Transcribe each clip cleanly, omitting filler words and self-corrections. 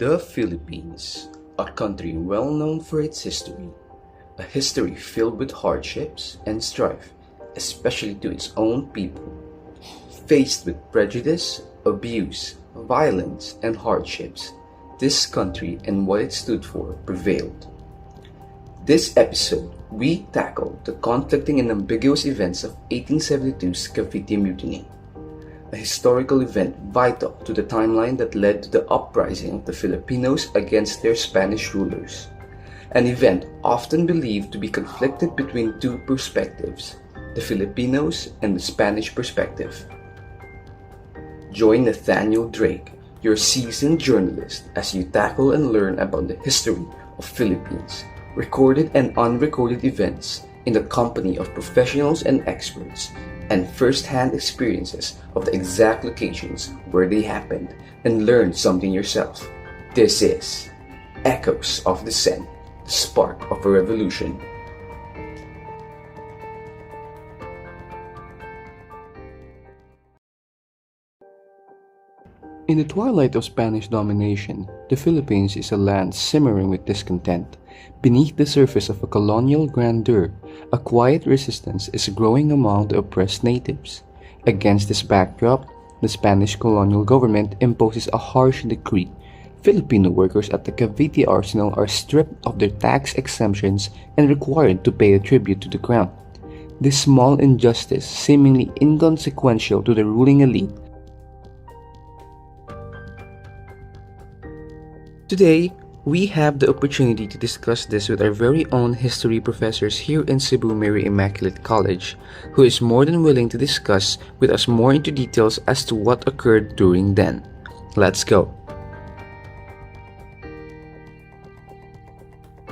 The Philippines, a country well known for its history, a history filled with hardships and strife, especially to its own people. Faced with prejudice, abuse, violence, and hardships, this country and what it stood for prevailed. This episode, we tackle the conflicting and ambiguous events of 1872's Cavite Mutiny, a historical event vital to the timeline that led to the uprising of the Filipinos against their Spanish rulers, an event often believed to be conflicted between two perspectives, the Filipinos and the Spanish perspective. Join Nathaniel Drake, your seasoned journalist, as you tackle and learn about the history of Philippines, recorded and unrecorded events in the company of professionals and experts, and first-hand experiences of the exact locations where they happened, and learn something yourself. This is Echoes of Dissent, the Spark of a Revolution. In the twilight of Spanish domination, the Philippines is a land simmering with discontent. Beneath the surface of a colonial grandeur, a quiet resistance is growing among the oppressed natives. Against this backdrop, the Spanish colonial government imposes a harsh decree. Filipino workers at the Cavite arsenal are stripped of their tax exemptions and required to pay a tribute to the crown. This small injustice, seemingly inconsequential to the ruling elite, today, we have the opportunity to discuss this with our very own history professors here in Cebu Mary Immaculate College, who is more than willing to discuss with us more into details as to what occurred during then. Let's go.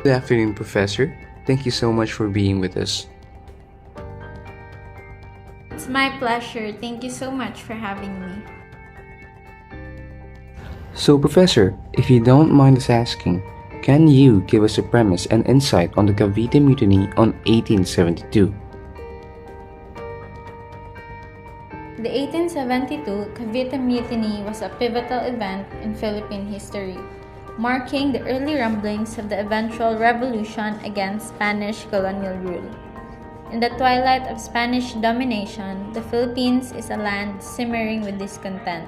Good afternoon, Professor. Thank you so much for being with us. It's my pleasure. Thank you so much for having me. So, Professor, if you don't mind us asking, can you give us a premise and insight on the Cavite Mutiny on 1872? The 1872 Cavite Mutiny was a pivotal event in Philippine history, marking the early rumblings of the eventual revolution against Spanish colonial rule. In the twilight of Spanish domination, the Philippines is a land simmering with discontent.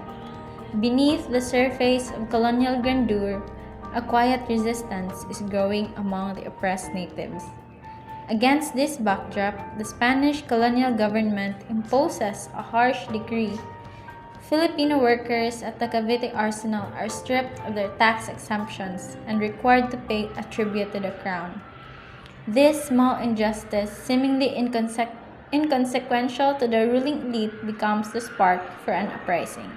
Beneath the surface of colonial grandeur, a quiet resistance is growing among the oppressed natives. Against this backdrop, the Spanish colonial government imposes a harsh decree. Filipino workers at the Cavite arsenal are stripped of their tax exemptions and required to pay a tribute to the crown. This small injustice, seemingly inconsequential to the ruling elite, becomes the spark for an uprising.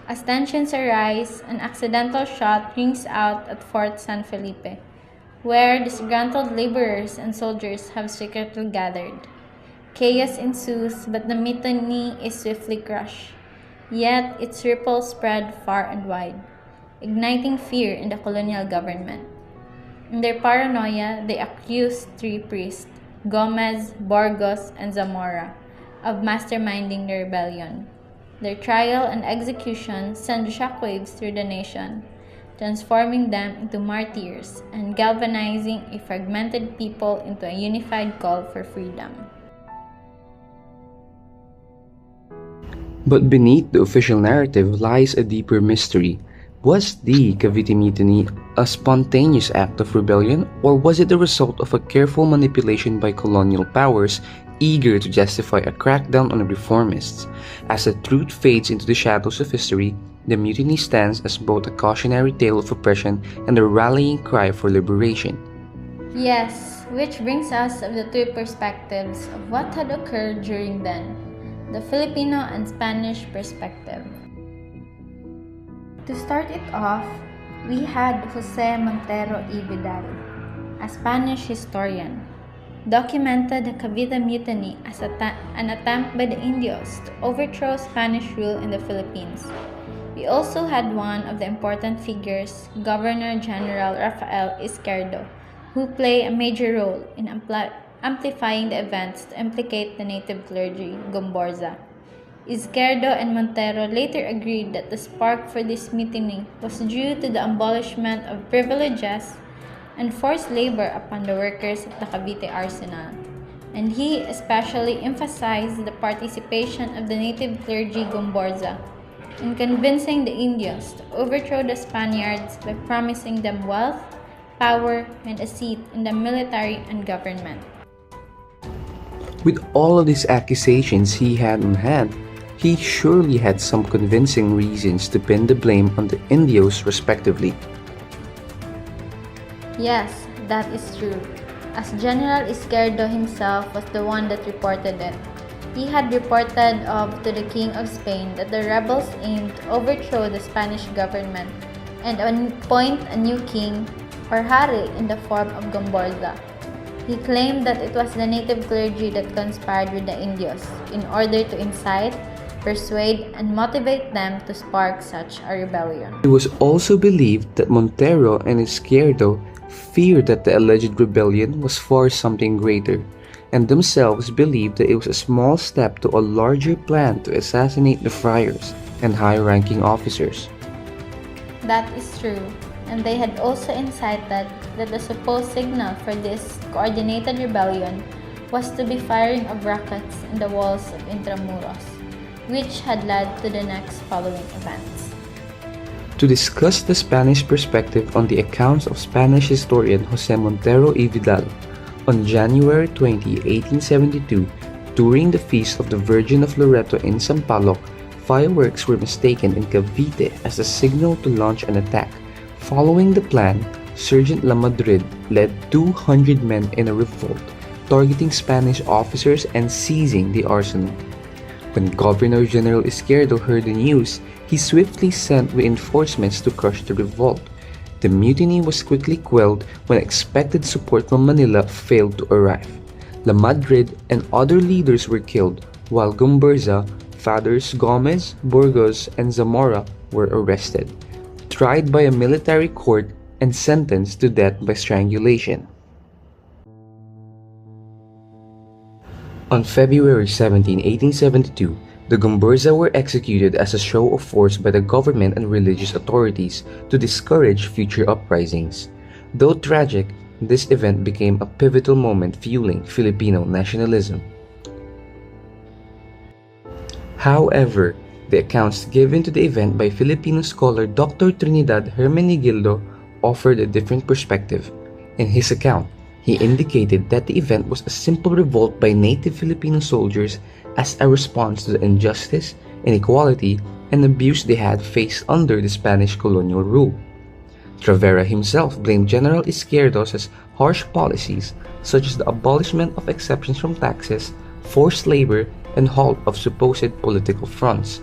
As tensions arise, an accidental shot rings out at Fort San Felipe, where disgruntled laborers and soldiers have secretly gathered. Chaos ensues, but the mutiny is swiftly crushed. Yet its ripples spread far and wide, igniting fear in the colonial government. In their paranoia, they accused three priests, Gomez, Burgos, and Zamora, of masterminding the rebellion. Their trial and execution sent shockwaves through the nation, transforming them into martyrs and galvanizing a fragmented people into a unified call for freedom. But beneath the official narrative lies a deeper mystery. Was the Cavite Mutiny a spontaneous act of rebellion, or was it the result of a careful manipulation by colonial powers eager to justify a crackdown on the reformists? As the truth fades into the shadows of history, the mutiny stands as both a cautionary tale of oppression and a rallying cry for liberation. Yes, which brings us of the two perspectives of what had occurred during then, the Filipino and Spanish perspective. To start it off, we had Jose Montero y Vidal, a Spanish historian, documented the Cavite Mutiny as an attempt by the Indios to overthrow Spanish rule in the Philippines. We also had one of the important figures, Governor General Rafael Izquierdo, who play a major role in amplifying the events to implicate the native clergy, Gomborza. Izquierdo and Montero later agreed that the spark for this mutiny was due to the abolishment of privileges and forced labor upon the workers of the Cavite arsenal, and he especially emphasized the participation of the native clergy Gomborza in convincing the Indians to overthrow the Spaniards by promising them wealth, power, and a seat in the military and government. With all of these accusations he had on hand, he surely had some convincing reasons to pin the blame on the Indios respectively. Yes, that is true, as General Izquierdo himself was the one that reported it. He had reported to the King of Spain that the rebels aimed to overthrow the Spanish government and appoint a new king or hari in the form of Gomborza. He claimed that it was the native clergy that conspired with the Indios in order to incite, persuade, and motivate them to spark such a rebellion. It was also believed that Montero and Izquierdo feared that the alleged rebellion was for something greater, and themselves believed that it was a small step to a larger plan to assassinate the friars and high-ranking officers. That is true, and they had also incited that the supposed signal for this coordinated rebellion was to be firing of rockets in the walls of Intramuros, which had led to the next following events. To discuss the Spanish perspective on the accounts of Spanish historian Jose Montero y Vidal, on January 20, 1872, during the Feast of the Virgin of Loreto in Sampaloc, fireworks were mistaken in Cavite as a signal to launch an attack. Following the plan, Sergeant Lamadrid led 200 men in a revolt, targeting Spanish officers and seizing the arsenal. When Governor General Izquierdo heard the news, he swiftly sent reinforcements to crush the revolt. The mutiny was quickly quelled when expected support from Manila failed to arrive. Lamadrid and other leaders were killed, while Gomburza, Fathers Gomez, Burgos, and Zamora were arrested, tried by a military court, and sentenced to death by strangulation. On February 17, 1872, the Gomburza were executed as a show of force by the government and religious authorities to discourage future uprisings. Though tragic, this event became a pivotal moment fueling Filipino nationalism. However, the accounts given to the event by Filipino scholar Dr. Trinidad Hermenegildo offered a different perspective. In his account, he indicated that the event was a simple revolt by native Filipino soldiers as a response to the injustice, inequality, and abuse they had faced under the Spanish colonial rule. Travera himself blamed General Izquierdo's harsh policies, such as the abolishment of exceptions from taxes, forced labor, and halt of supposed political fronts.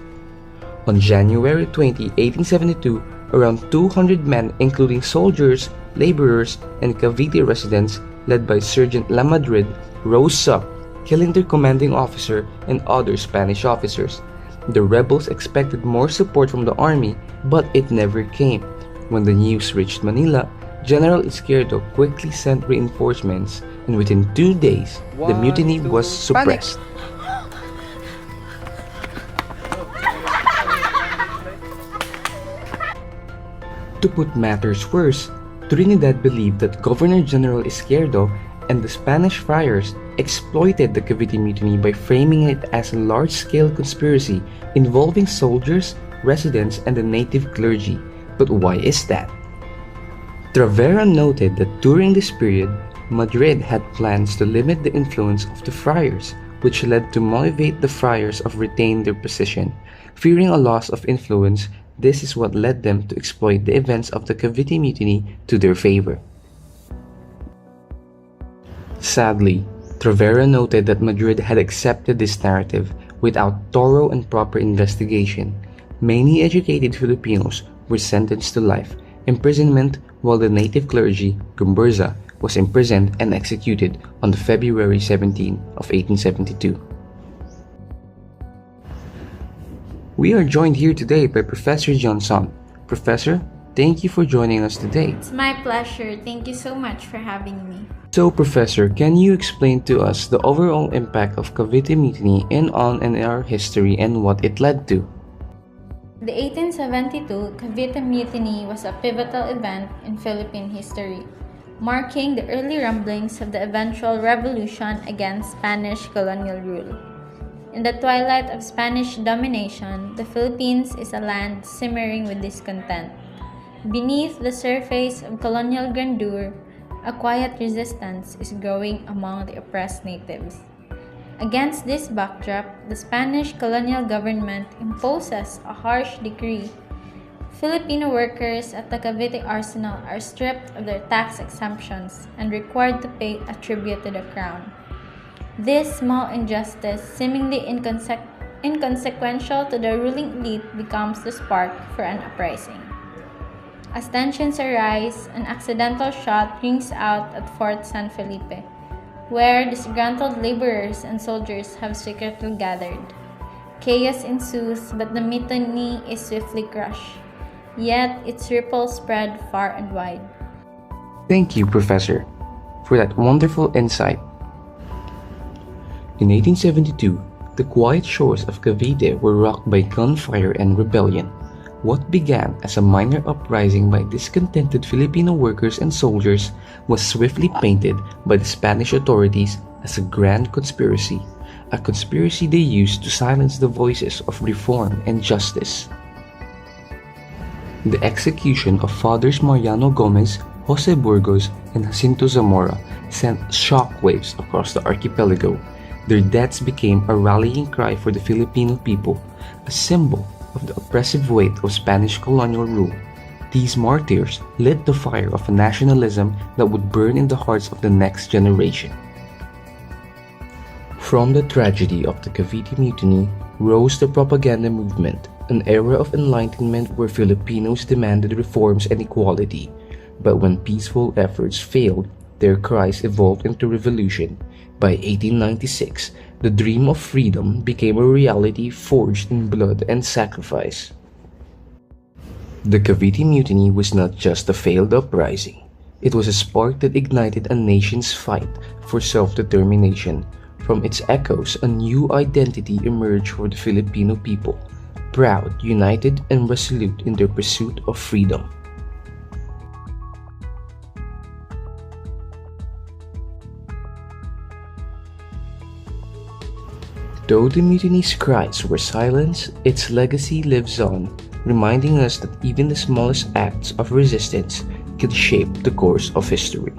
On January 20, 1872, around 200 men, including soldiers, laborers, and Cavite residents, led by Sergeant Lamadrid, rose up, killing their commanding officer and other Spanish officers. The rebels expected more support from the army, but it never came. When the news reached Manila, General Izquierdo quickly sent reinforcements, and within 2 days, the mutiny was suppressed. To put matters worse, Trinidad believed that Governor General Izquierdo and the Spanish friars exploited the Cavite Mutiny by framing it as a large-scale conspiracy involving soldiers, residents, and the native clergy. But why is that? Travera noted that during this period, Madrid had plans to limit the influence of the friars, which led to motivate the friars to retain their position. Fearing a loss of influence, this is what led them to exploit the events of the Cavite Mutiny to their favor. Sadly, Travera noted that Madrid had accepted this narrative without thorough and proper investigation. Many educated Filipinos were sentenced to life imprisonment, while the native clergy, Gomburza, was imprisoned and executed on February 17 of 1872. We are joined here today by Professor Johnson. Professor, Thank you for joining us today. It's my pleasure. Thank you so much for having me. So, Professor, can you explain to us the overall impact of Cavite Mutiny in our history and what it led to? The 1872 Cavite Mutiny was a pivotal event in Philippine history, marking the early rumblings of the eventual revolution against Spanish colonial rule. In the twilight of Spanish domination, the Philippines is a land simmering with discontent. Beneath the surface of colonial grandeur, a quiet resistance is growing among the oppressed natives. Against this backdrop, the Spanish colonial government imposes a harsh decree. Filipino workers at the Cavite arsenal are stripped of their tax exemptions and required to pay a tribute to the crown. This small injustice, seemingly inconsequential to the ruling elite, becomes the spark for an uprising. As tensions arise, an accidental shot rings out at Fort San Felipe, where disgruntled laborers and soldiers have secretly gathered. Chaos ensues, but the mutiny is swiftly crushed. Yet its ripples spread far and wide. Thank you, Professor, for that wonderful insight. In 1872, the quiet shores of Cavite were rocked by gunfire and rebellion. What began as a minor uprising by discontented Filipino workers and soldiers was swiftly painted by the Spanish authorities as a grand conspiracy, a conspiracy they used to silence the voices of reform and justice. The execution of Fathers Mariano Gomez, Jose Burgos, and Jacinto Zamora sent shockwaves across the archipelago. Their deaths became a rallying cry for the Filipino people, a symbol of the oppressive weight of Spanish colonial rule. These martyrs lit the fire of a nationalism that would burn in the hearts of the next generation. From the tragedy of the Cavite Mutiny rose the propaganda movement, an era of enlightenment where Filipinos demanded reforms and equality. But when peaceful efforts failed, their cries evolved into revolution. By 1896, the dream of freedom became a reality forged in blood and sacrifice. The Cavite Mutiny was not just a failed uprising. It was a spark that ignited a nation's fight for self-determination. From its echoes, a new identity emerged for the Filipino people, proud, united, and resolute in their pursuit of freedom. Though the mutiny's cries were silenced, its legacy lives on, reminding us that even the smallest acts of resistance can shape the course of history.